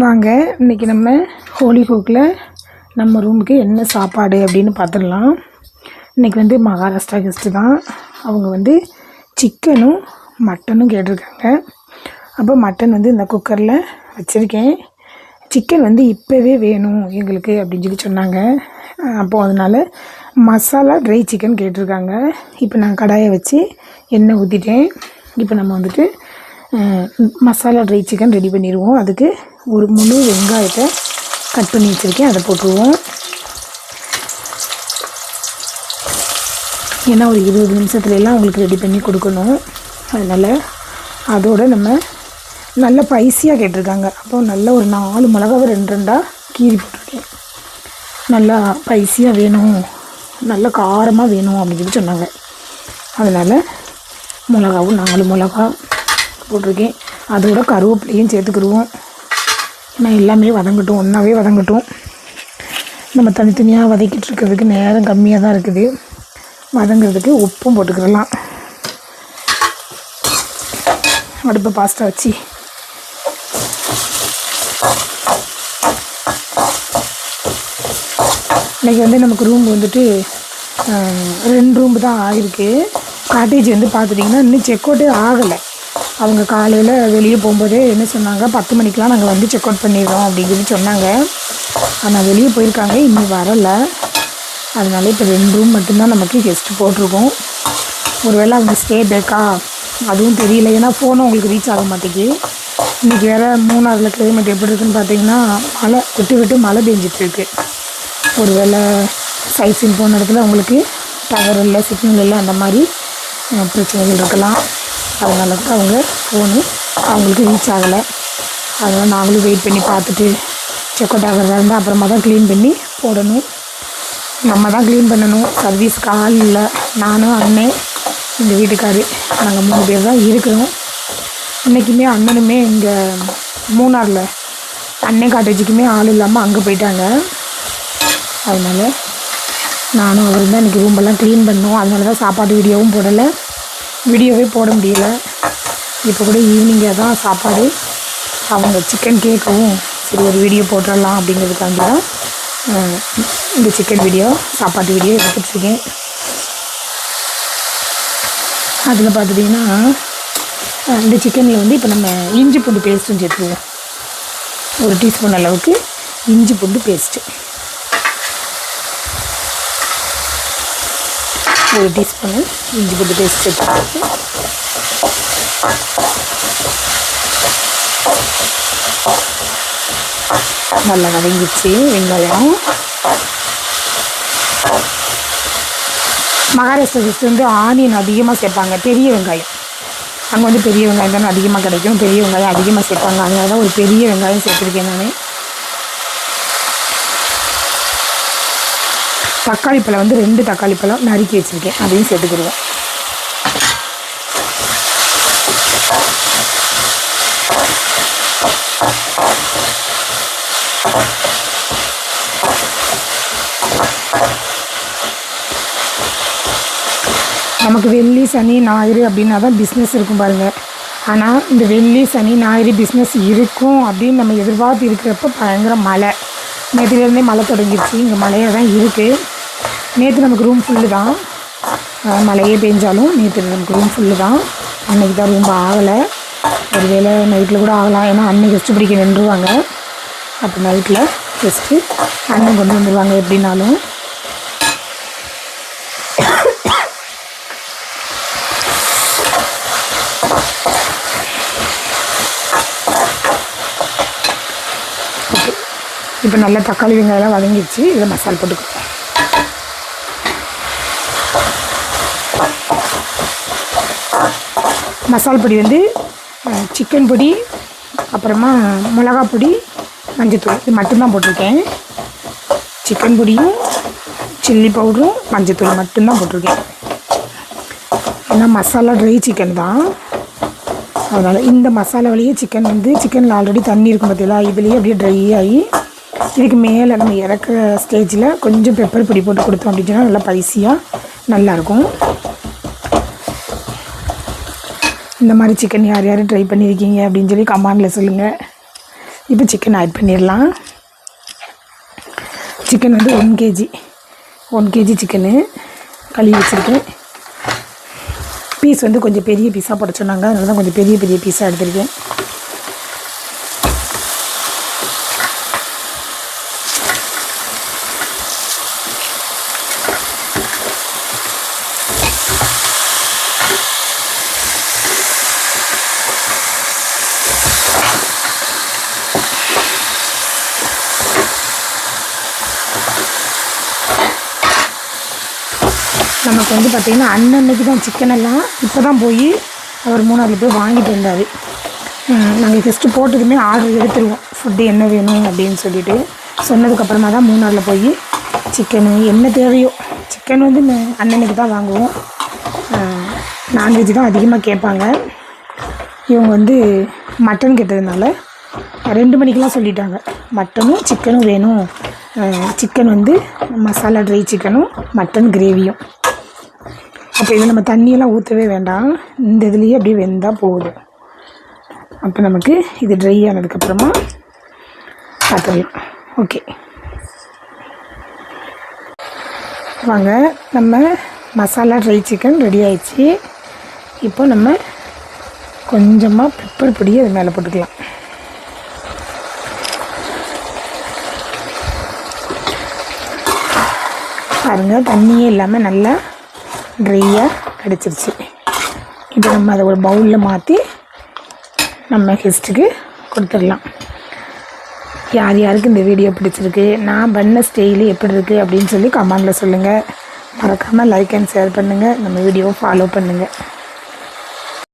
வாங்க இன்றைக்கி நம்ம ஹோலி குக்கில் நம்ம ரூமுக்கு என்ன சாப்பாடு அப்படின்னு பார்த்துடலாம். இன்றைக்கி வந்து மகாராஷ்டிரா கெஸ்ட்டு தான். அவங்க வந்து சிக்கனும் மட்டனும் கேட்டிருக்காங்க. அப்போ மட்டன் வந்து இந்த குக்கரில் வச்சுருக்கேன். சிக்கன் வந்து இப்போவே வேணும் எங்களுக்கு அப்படின்னு சொல்லி சொன்னாங்க. அப்போது அதனால் மசாலா ட்ரை சிக்கன் கேட்டிருக்காங்க. இப்போ நான் கடாயை வச்சு எண்ணெய் ஊற்றிட்டேன். இப்போ நம்ம வந்துட்டு மசாலா ட்ரை சிக்கன் ரெடி பண்ணிடுவோம். அதுக்கு ஒரு முழு வெங்காயத்தை கட் பண்ணி வச்சுருக்கேன், அதை போட்டுருவோம். ஏன்னா ஒரு 20 நிமிஷத்துலலாம் அவங்களுக்கு ரெடி பண்ணி கொடுக்கணும். அதனால் அதோடு நம்ம நல்ல ஸ்பைசியாக கேட்டிருக்காங்க. அப்போ நல்ல ஒரு 4 மிளகாவை 2 கீறி போட்டிருக்கேன். நல்லா ஸ்பைசியாக வேணும், நல்ல காரமாக வேணும் அப்படின்னு சொல்லி சொன்னாங்க. அதனால் மிளகாவும் 4 மிளகா போட்டிருக்கேன். அதோட கருவேப்பிலையும் சேர்த்துக்கிடுவோம். நான் எல்லாமே வதங்கட்டும், ஒன்றாவே வதங்கட்டும். நம்ம தனித்தனியாக வதக்கிட்டு இருக்கிறதுக்கு நேரம் கம்மியாக தான் இருக்குது. வதங்கிறதுக்கு உப்பும் போட்டுக்கிடலாம். அடுப்பை பாஸ்டா வச்சு இன்றைக்கி வந்து நமக்கு ரூம் வந்துட்டு 2 ரூம் தான் ஆகிருக்கு. காட்டேஜ் வந்து பார்த்துட்டிங்கன்னா இன்னும் செக் அவுட்டே ஆகலை. அவங்க காலையில் வெளியே போகும்போதே என்ன சொன்னாங்க, 10 மணிக்கெலாம் நாங்கள் வந்து செக் அவுட் பண்ணிடுறோம் அப்படின்னு சொல்லி சொன்னாங்க. ஆனால் வெளியே போயிருக்காங்க, இன்னும் வரலை. அதனால இப்போ 2 ரூம் மட்டும்தான் நமக்கு கெஸ்ட்டு போட்டிருக்கோம். ஒருவேளை அவங்க ஸ்டே பேக்கா அதுவும் தெரியல. ஏன்னா ஃபோனும் உங்களுக்கு ரீச் ஆக மாட்டேங்குது. இன்றைக்கி வேறு மூணாறில் கிளைமேட் எப்படி இருக்குதுன்னு பார்த்தீங்கன்னா மழை விட்டு விட்டு மழை பெஞ்சிட்ருக்கு. ஒருவேளை சைட்ஸின் போன இடத்துல உங்களுக்கு டவர் இல்லை, சிக்னல் இல்லை, அந்த மாதிரி பிரச்சனைகள் இருக்கலாம். அதனால கூட அவங்க ஃபோனு அவங்களுக்கு ரீச் ஆகலை. அதனால் நாங்களும் வெயிட் பண்ணி பார்த்துட்டு செக் அவுட் ஆகிறதா இருந்தால் அப்புறமா தான் க்ளீன் பண்ணி போடணும். நம்ம தான் க்ளீன் பண்ணணும். சர்வீஸ்க்கு ஆள் இல்லை. நானும் அண்ணன் எங்கள் வீட்டுக்காரு நாங்கள் 3 பேர் தான் இருக்கிறோம். இன்றைக்குமே அண்ணனுமே இங்கே மூணாரில் அண்ணன் காட்டேஜுக்குமே ஆள் இல்லாமல் அங்கே போயிட்டாங்க. அதனால் நானும் அவரும் தான் இன்றைக்கி ரூம்பெல்லாம் க்ளீன் பண்ணோம். அதனால தான் சாப்பாடு வீடியோவும் போடலை, வீடியோவே போட முடியல. இப்போ கூட ஈவினிங்காக தான் சாப்பாடு. அவங்க சிக்கன் கேட்கவும் சரி ஒரு வீடியோ போட்டுடலாம் அப்படிங்கிறதுக்காண்டி தான் இந்த சிக்கன் வீடியோ சாப்பாட்டு வீடியோ எடுத்துகிட்ருக்கேன். அதில் பார்த்துட்டிங்கன்னா இந்த சிக்கனில் வந்து இப்போ நம்ம இஞ்சி பூண்டு பேஸ்ட்டும் சேர்த்துருவோம். 1 டீஸ்பூன் அளவுக்கு இஞ்சி பூண்டு பேஸ்ட்டு, 1 டீஸ்பூனு இஞ்சி பூண்டு பேஸ்ட் சேர்த்து நல்லா வதங்கிடுச்சு வெங்காயம். மகாராஷ்டிரா டிஷ் வந்து ஆனியன் அதிகமாக சேர்ப்பாங்க, பெரிய வெங்காயம். அங்கே வந்து பெரிய வெங்காயம் தானே அதிகமாக கிடைக்கும், பெரிய வெங்காயம் அதிகமாக சேர்ப்பாங்க. அதனால தான் ஒரு பெரிய வெங்காயம் சேர்த்துருக்கேன் நான். தக்காளி பழம் வந்து 2 தக்காளி பழம் நறுக்கி வச்சுருக்கேன், அதையும் சேர்த்துக்கிடுவோம். நமக்கு வெள்ளி சனி ஞாயிறு அப்படின்னா தான் பிஸ்னஸ் இருக்கும் பாருங்கள். ஆனால் இந்த வெள்ளி சனி ஞாயிறு பிஸ்னஸ் இருக்கும் அப்படின்னு நம்ம எதிர்பார்த்து இருக்கிறப்ப பயங்கர மழை. நேற்றுலேருந்தே மழை தொடங்கிடுச்சு. இங்கே மழையாக தான் இருக்குது. நேற்று நமக்கு ரூம் ஃபுல்லு தான். மழையே பெஞ்சாலும் நேற்று நமக்கு ரூம் ஃபுல்லு தான். அன்றைக்கி தான் ரொம்ப ஆகலை. ஒருவேளை நைட்டில் கூட ஆகலாம். ஏன்னா அன்னைக்கு கெஸ்ட்டு பிடிக்க நின்றுவாங்க. அப்போ நைட்டில் கெஸ்ட்டு அண்ணன் கொண்டு வந்துடுவாங்க எப்படின்னாலும். ஓகே, இப்போ நல்லா தக்காளி வெங்காயம்லாம் வதங்கிடுச்சு. இதை மசாலா போட்டுக்கணும். மசால் பொடி வந்து சிக்கன் பொடி, அப்புறமா மிளகா பொடி, மஞ்சத்தூள், இது மட்டும்தான் போட்டிருக்கேன். சிக்கன் பொடியும் சில்லி பவுடரும் மஞ்சத்தூள் மட்டும்தான் போட்டிருக்கேன். ஏன்னா மசாலா ட்ரை சிக்கன் தான். அதனால் இந்த மசாலாவிலேயே சிக்கன் வந்து சிக்கனில் ஆல்ரெடி தண்ணி இருக்கும் பார்த்தீங்களா, இதுலேயே அப்படியே ட்ரை ஆகி இதுக்கு மேலே நம்ம இறக்குற ஸ்டேஜில் கொஞ்சம் பெப்பர் பொடி போட்டு கொடுத்தோம் அப்படின்னு சொன்னால் நல்லா ஸ்பைசியாக நல்லாயிருக்கும். இந்த மாதிரி சிக்கன் யார் யார் ட்ரை பண்ணியிருக்கீங்க அப்படின்னு சொல்லி கமெண்டில் சொல்லுங்கள். இப்போ சிக்கன் ஆட் பண்ணிடலாம். சிக்கன் வந்து 1 கேஜி சிக்கனு கழுவி வச்சுருக்கேன். பீஸ் வந்து கொஞ்சம் பெரிய பீஸாக போட சொன்னாங்க, அதனால தான் கொஞ்சம் பெரிய பீஸாக எடுத்திருக்கேன். நமக்கு வந்து பார்த்திங்கன்னா அன்னன்னைக்கு தான் சிக்கனெல்லாம் இப்போ தான் போய் அவர் 3 போய் வாங்கிட்டு வந்தார். நாங்கள் ஃபஸ்ட்டு போட்டதுமே ஆர்டர் எடுத்துருவோம், ஃபுட்டு என்ன வேணும் அப்படின்னு சொல்லிட்டு. சொன்னதுக்கப்புறமா தான் 3 போய் சிக்கனு என்ன தேவையோ, சிக்கன் வந்து அன்னன்னைக்கு தான் வாங்குவோம். நான்வெஜ் தான் அதிகமாக கேட்பாங்க. இவங்க வந்து மட்டன் கேட்டதுனால 2 மணிக்கெலாம் சொல்லிட்டாங்க மட்டனும் சிக்கனும் வேணும். சிக்கன் வந்து மசாலா ட்ரை சிக்கனும் மட்டன் கிரேவியும். அப்போ இதில் நம்ம தண்ணியெல்லாம் ஊற்றவே வேண்டாம், இந்த இதுலேயே அப்படியே வெந்தால் போகுது. அப்போ நமக்கு இது ட்ரை ஆனதுக்கப்புறமா பார்த்துடலாம். ஓகே வாங்க, நம்ம மசாலா ட்ரை சிக்கன் ரெடி ஆயிடுச்சு. இப்போ நம்ம கொஞ்சமாக பெப்பர் பொடியை அது மேலே போட்டுக்கலாம். பாருங்கள், தண்ணியே இல்லாமல் நல்லா ட்ரையாக கிடச்சிருச்சு. இப்போ நம்ம அதை ஒரு பவுலில் மாற்றி நம்ம கெஸ்ட்டுக்கு கொடுத்துடலாம். யார் யாருக்கு இந்த வீடியோ பிடிச்சிருக்கு, நான் பண்ண ஸ்டைலு எப்படி இருக்குது அப்படின்னு சொல்லி கமெண்டில் சொல்லுங்கள். மறக்காமல் லைக் அண்ட் ஷேர் பண்ணுங்கள், நம்ம வீடியோவை ஃபாலோ பண்ணுங்கள்.